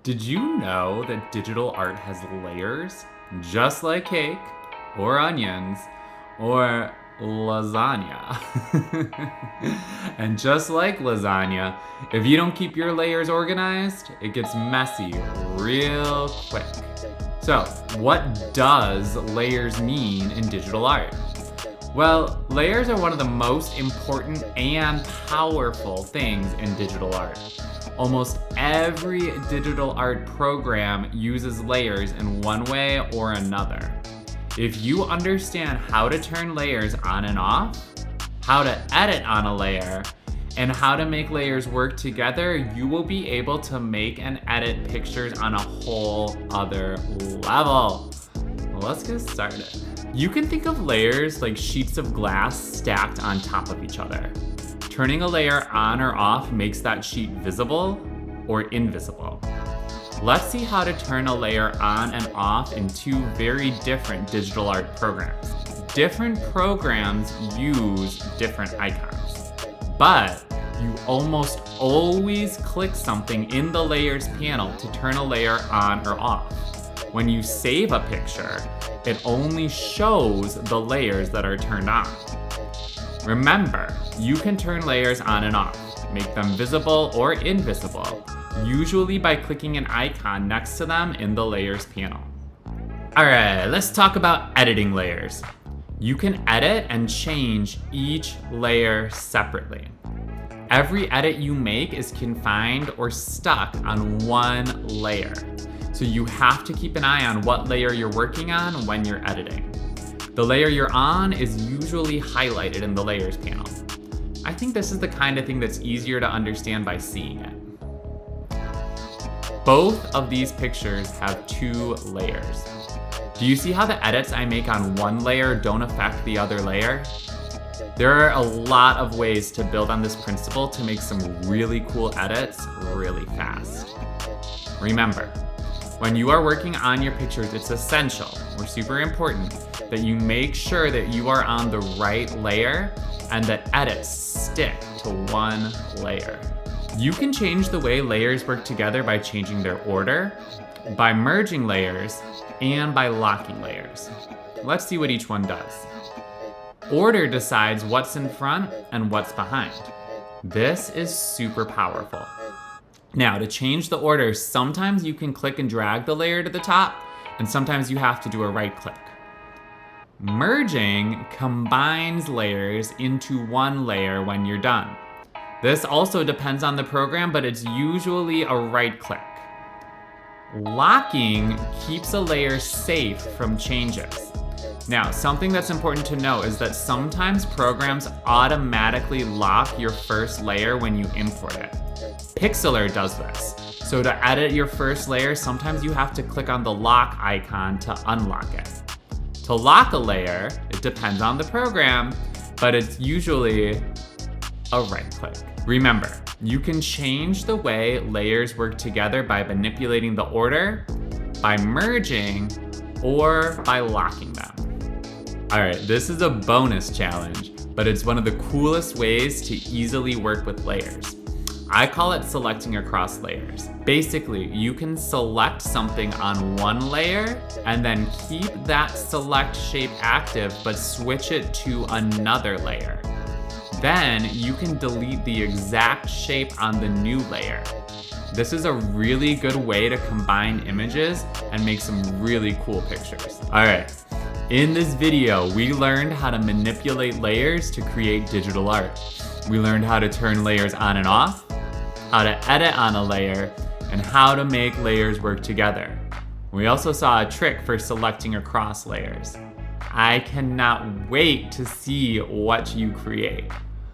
Did you know that digital art has layers? Just like cake, or onions, or lasagna. And just like lasagna, if you don't keep your layers organized, it gets messy real quick. So, what does layers mean in digital art? Well, layers are one of the most important and powerful things in digital art. Almost every digital art program uses layers in one way or another. If you understand how to turn layers on and off, how to edit on a layer, and how to make layers work together, you will be able to make and edit pictures on a whole other level. Let's get started. You can think of layers like sheets of glass stacked on top of each other. Turning a layer on or off makes that sheet visible or invisible. Let's see how to turn a layer on and off in two very different digital art programs. Different programs use different icons, but you almost always click something in the layers panel to turn a layer on or off. When you save a picture, it only shows the layers that are turned on. Remember, you can turn layers on and off, make them visible or invisible, usually by clicking an icon next to them in the layers panel. Alright, let's talk about editing layers. You can edit and change each layer separately. Every edit you make is confined or stuck on one layer, so you have to keep an eye on what layer you're working on when you're editing. The layer you're on is usually highlighted in the layers panel. I think this is the kind of thing that's easier to understand by seeing it. Both of these pictures have two layers. Do you see how the edits I make on one layer don't affect the other layer? There are a lot of ways to build on this principle to make some really cool edits really fast. Remember, when you are working on your pictures, it's essential, or super important, that you make sure that you are on the right layer and that edits stick to one layer. You can change the way layers work together by changing their order, by merging layers, and by locking layers. Let's see what each one does. Order decides what's in front and what's behind. This is super powerful. Now, to change the order, sometimes you can click and drag the layer to the top, and sometimes you have to do a right click. Merging combines layers into one layer when you're done. This also depends on the program, but it's usually a right click. Locking keeps a layer safe from changes. Now, something that's important to know is that sometimes programs automatically lock your first layer when you import it. Pixlr does this. So to edit your first layer, sometimes you have to click on the lock icon to unlock it. To lock a layer, it depends on the program, but it's usually a right click. Remember, you can change the way layers work together by manipulating the order, by merging, or by locking them. Alright, this is a bonus challenge, but it's one of the coolest ways to easily work with layers. I call it selecting across layers. Basically, you can select something on one layer and then keep that select shape active, but switch it to another layer. Then you can delete the exact shape on the new layer. This is a really good way to combine images and make some really cool pictures. Alright, in this video, we learned how to manipulate layers to create digital art. We learned how to turn layers on and off, how to edit on a layer, and how to make layers work together. We also saw a trick for selecting across layers. I cannot wait to see what you create.